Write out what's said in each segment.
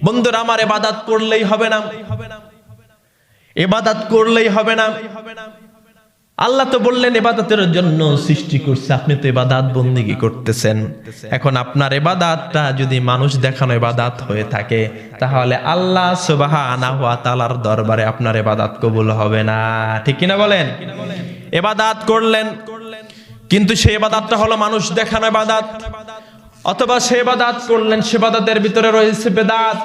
বন্ধুরা আমার, ইবাদত করলেই হবে না, ইবাদত করলেই হবে না। আল্লাহ তো বললেন ইবাদতের জন্য সৃষ্টি করছে, আপনি তো ইবাদত বন্দেগী করতেছেন। এখন আপনার ইবাদতটা যদি মানুষ দেখানো ইবাদত হয়ে থাকে, তাহলে আল্লাহ সুবহানাহু ওয়া তাআলার দরবারে আপনার ইবাদত কবুল হবে না। ঠিক কিনা বলেন? ইবাদত করলেন, কিন্তু সেই ইবাদতটা হলো মানুষ দেখানো ইবাদত, অথবা সে ইবাদত করলেন, সে ইবাদতের ভিতরে রয়েছে বেদাত,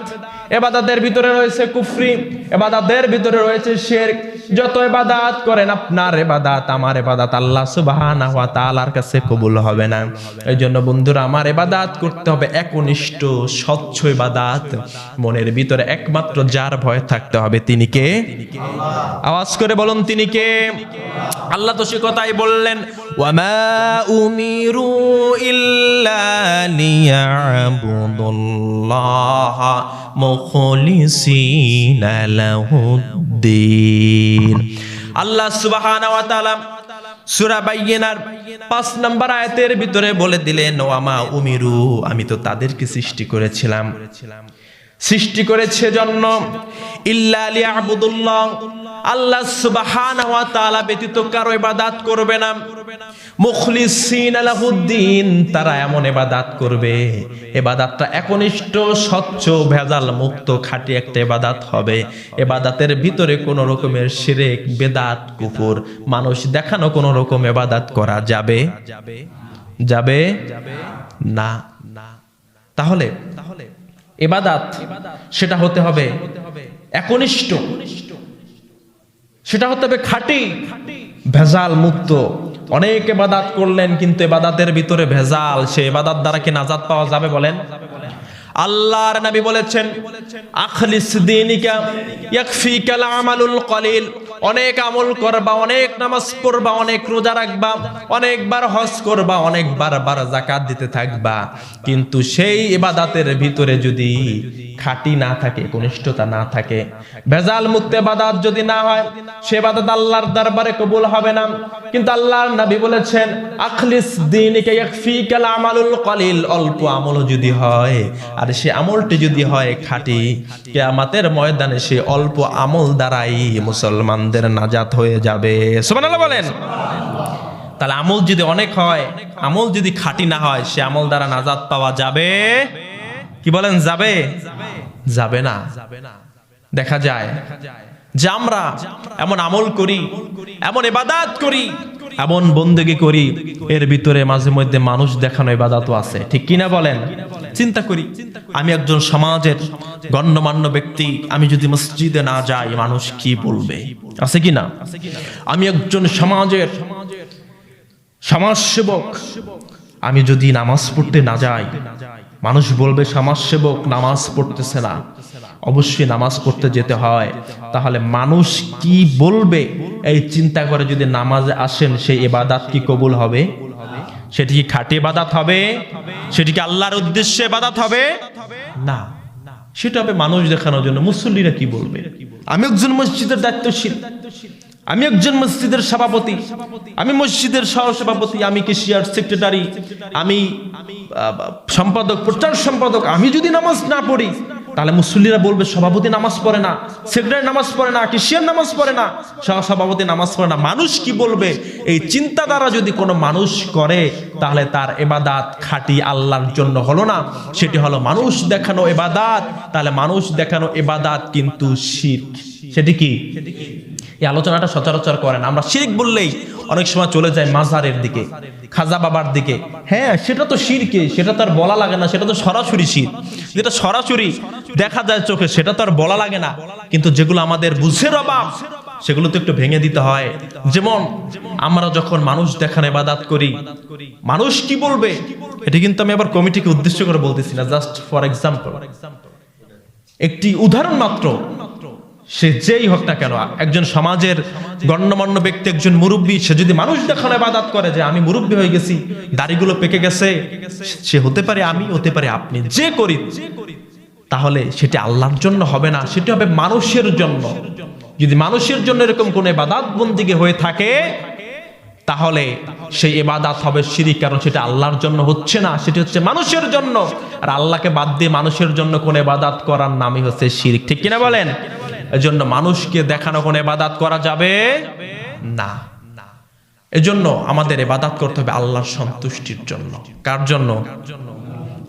ইবাদতের ভিতরে রয়েছে কুফরি, ইবাদতের ভিতরে রয়েছে শিরক। যত ইবাদত করেন, আপনার ইবাদত, আমার ইবাদত আল্লাহ সুবহানাহু ওয়া তাআলার কাছে কবুল হবে না। এইজন্য বন্ধুরা আমার, ইবাদত করতে হবে একনিষ্ঠ স্বচ্ছ ইবাদত, মনের ভিতরে একমাত্র যার ভয় থাকতে হবে, তিনি কে? আওয়াজ করে বলুন, তিনি কে? আল্লাহ তো সে কথাই বললেন, ওয়ামা উমিরু ইল্লা লিয়াবুদুল্লাহা মুখলিসিনা লাহুদ্দিন। আল্লাহ সুবহানাহু ওয়া তাআলা সূরা বাইয়িনার 5 নম্বর আয়াতের ভিতরে বলে দিলেন, ওয়ামা উমিরু, আমি তো তাদেরকে সৃষ্টি করেছিলাম, সৃষ্টি করেছে জন্য ইল্লা লিয়াবুদুল্লাহ, আল্লাহ সুবহানাহু ওয়া তাআলা ব্যতীত কারো ইবাদত করবে না, মুখলিসিনা লাহুদ্দিন, তারা এমন ইবাদত করবে, ইবাদতটা একনিষ্ঠ স্বচ্ছ ভেজাল মুক্ত খাঁটি একটা ইবাদত হবে। ইবাদতের ভিতরে কোনো রকমের শিরক, বেদাত, কুফর, মানুষ দেখানো কোনো রকম ইবাদত করা যাবে যাবে না। তাহলে ইবাদত সেটা হতে হবে একনিষ্ঠ, সেটা হতে হবে খাঁটি, ভেজাল মুক্ত। অনেক ইবাদত করলেন, কিন্তু ইবাদতের ভিতরে ভেজাল, সে ইবাদত দ্বারা কি নাজাত পাওয়া যাবে বলেন? আল্লাহর নবী বলেছেন, আখলিস দীনিকা ইয়াকফিকাল আমালুল কলিল, অনেক আমল করবা, অনেক নামাজ পড়বা, অনেক রোজা রাখবা, অনেকবার হজ করবা, অনেকবার যাকাত দিতে থাকবা, কিন্তু সেই ইবাদতের ভিতরে যদি খাঁটি না থাকে, একনিষ্ঠতা না থাকে, ভেজাল মুক্ত ইবাদত যদি না হয়, সে ইবাদত আল্লাহর দরবারে কবুল হবে না। কিন্তু আল্লাহর নবী বলেছেন, আখলিস দীনিকা ইয়াকফিকাল আমালুল কলিল, অল্প আমল যদি হয়, আর সে আমলটি যদি হয় খাঁটি, কিয়ামতের ময়দানে সে অল্প আমল দ্বারাই মুসলমানদের নাজাত হয়ে যাবে। সুবহানাল্লাহ বলেন। তাহলে আমল যদি অনেক হয়, আমল যদি খাঁটি না হয়, সে আমল দ্বারা নাজাত পাওয়া যাবে কি বলেন? যাবে? যাবে না। দেখা যায় যে আমরা এমন আমল করি, এমন ইবাদত করি, এমন বন্দেগী করি, এর ভিতরে মাঝে মধ্যে মানুষ দেখানো ইবাদতও আছে। ঠিক কিনা বলেন? চিন্তা করি, আমি একজন সমাজের গণ্যমান্য ব্যক্তি, আমি যদি মসজিদে না যাই, মানুষ কি বলবে? আছে কি না? আমি একজন সমাজের সমাজসেবক, আমি যদি নামাজ পড়তে না যাই, মানুষ বলবে সমাজসেবক নামাজ পড়তেছে না। অবশ্যই নামাজ পড়তে যেতে হয়। তাহলে মানুষ কি বলবে এই চিন্তা করে যদি নামাজে আসেন, সেই ইবাদত কি কবুল হবে? সেটি কি খাঁটি ইবাদত হবে? সেটি কি আল্লাহর উদ্দেশ্যে ইবাদত হবে? না, সেটা হবে মানুষ দেখানোর জন্য। মুসল্লিরা কি বলবে? আমি একজন মসজিদের দায়িত্বশীল, আমি একজন মসজিদের সভাপতি, আমি মসজিদের সহসভাপতি, আমি কেশিয়ার, সেক্রেটারি, আমি সম্পাদক, প্রচার সম্পাদক, আমি যদি নামাজ না পড়ি, তাহলে মুসল্লিরা বলবে সভাপতি নামাজ পড়ে না, সেক্রেটারি নামাজ পড়ে না, কেশিয়ার নামাজ পড়ে না, সহসভাপতি নামাজ পড়ে না। মানুষ কি বলবে এই চিন্তাধারা যদি কোনো মানুষ করে, তাহলে তার ইবাদত খাঁটি আল্লাহর জন্য হলো না, সেটি হলো মানুষ দেখানো ইবাদত। তাহলে মানুষ দেখানো ইবাদত কিন্তু শিরক। সেটি কি? এই আলোচনাটা সচরাচর করেন। আমরা শিরক বললেই অনেক সময় চলে যায় মাজারের দিকে, খাজা বাবার দিকে। হ্যাঁ, সেটা তো শিরকে, সেটা তো আর বলা লাগে না, সেটা তো সরাসরি শিরক। যেটা সরাসরি দেখা যায় চোখে, সেটা তো আর বলা লাগে না। কিন্তু যেগুলো আমাদের বুঝের অভাব, সেগুলো তো একটু ভেঙে দিতে হয়। যেমন আমরা যখন মানুষ দেখানো ইবাদত করি, মানুষ কি বলবে, এটা কিন্তু আমি আবার কমিটিকে উদ্দেশ্য করে বলতেছি না, জাস্ট ফর এক্সাম্পল, একটি উদাহরণ মাত্র। সে যেই হোক না কেন, একজন সমাজের গণ্যমান্য ব্যক্তি, একজন মুরব্বী, সে যদি মানুষ দেখানো ইবাদত করে যে আমি মুরব্বী হয়ে গেছি, দাড়িগুলো পেকে গেছে, সে হতে পারে আমি, হতে পারে আপনি, যে করি, তাহলে সেটি আল্লাহর জন্য হবে না, সেটি হবে মানুষের জন্য। যদি মানুষের জন্য এরকম কোন ইবাদত বন্দেগী হয়ে থাকে, তাহলে সেই ইবাদত হবে শিরিক, কারণ সেটা আল্লাহর জন্য হচ্ছে না, সেটা হচ্ছে মানুষের জন্য। আর আল্লাহকে বাদ দিয়ে মানুষের জন্য কোন ইবাদত করার নামই হচ্ছে শিরিক, ঠিক কিনা বলেন? এজন্য মানুষকে দেখানো কোন ইবাদত করা যাবে না। এজন্য আমাদের ইবাদত করতে হবে আল্লাহর সন্তুষ্টির জন্য। কার জন্য?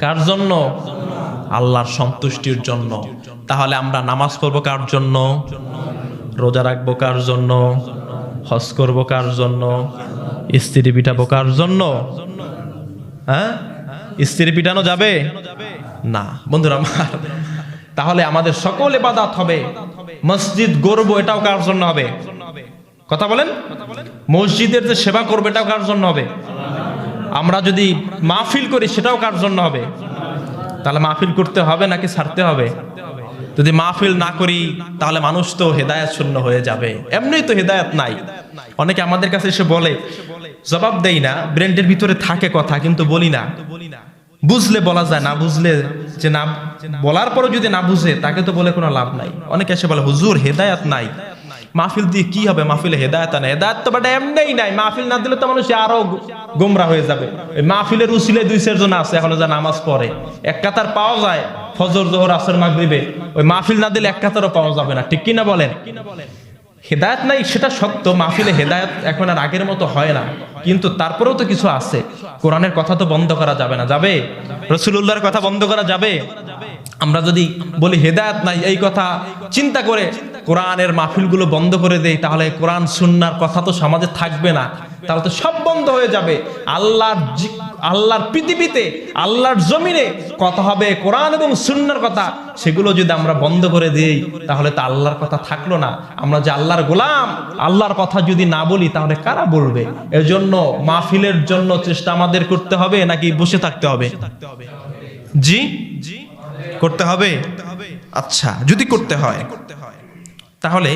কার জন্য? আল্লাহর সন্তুষ্টির জন্য। তাহলে আমরা নামাজ পড়বো কার জন্য? রোজা রাখবো কার জন্য? হজ করবো কার জন্য? স্ত্রী পিটাবো কার জন্য? হ্যাঁ, স্ত্রী পিটানো যাবে না বন্ধুরা আমার। তাহলে আমাদের সকল ইবাদত হবে। মসজিদ গড়বো, এটাও কার জন্য হবে? কথা বলেন। মসজিদের যে সেবা করবে এটাও কার জন্য হবে? আমরা যদি মাহফিল করি সেটাও কার জন্য হবে? তাহলে মাহফিল করতে হবে নাকি ছাড়তে হবে? যদি মাহফিল না করি তাহলে মানুষ তো হেদায়েত শূন্য হয়ে যাবে। এমনি তো হেদায়েত নাই। অনেকে আমাদের কাছে এসে বলে, জবাব দেই না, ব্রেন্ডের ভিতরে থাকে কথা কিন্তু বলি না। বুঝলে বলা যায়, না বুঝলে যে না বলার পরে যদি না বুঝে তাকে তো বলে কোনো লাভ নাই। অনেকে এসে বলে, হুজুর হেদায়েত নাই, মাহফিল দিয়ে কি হবে? মাহফিলে হেদায়েত নাই। হেদায়েত তো বাট এমনিই নাই। মাহফিল না দিলে তো মানুষ আরো গোমরা হয়ে যাবে। ওই মাহফিলের উসিলে 2-4 জন আছে এখনো যা নামাজ পড়ে, এক কাতার পাওয়া যায় ফজর, জোহর, আসর, মাগরিবে। ওই মাহফিল না দিলে এক কাতারও পাওয়া যাবে না, ঠিক কিনা বলেন? হেদায়েত নাই সেটা সত্য, মাহফিলে হেদায়েত এখন আর আগের মতো হয় না, কিন্তু তারপরেও তো কিছু আছে। কোরআনের কথা তো বন্ধ করা যাবে না, যাবে? রাসূলুল্লাহর কথা বন্ধ করা যাবে? আমরা যদি বলি হেদায়েত নাই, এই কথা চিন্তা করে কোরআনের মাহফিলগুলো বন্ধ করে দেই, তাহলে কোরআন সুন্নাহর কথা তো সমাজে থাকবে না, তাহলে তো সব বন্ধ হয়ে যাবে। আল্লাহর পৃথিবীতে, আল্লাহর জমিনে কথা হবে কোরআন এবং সুন্নাহর কথা, সেগুলো যদি আমরা বন্ধ করে দিই তাহলে তো আল্লাহর কথা থাকলো না। আমরা যে আল্লাহর গোলাম, আল্লাহর কথা যদি না বলি তাহলে কারা বলবে? এজন্য মাহফিলের জন্য চেষ্টা আমাদের করতে হবে নাকি বসে থাকতে হবে? জি করতে হবে। আচ্ছা, যদি করতে হয় তাহলে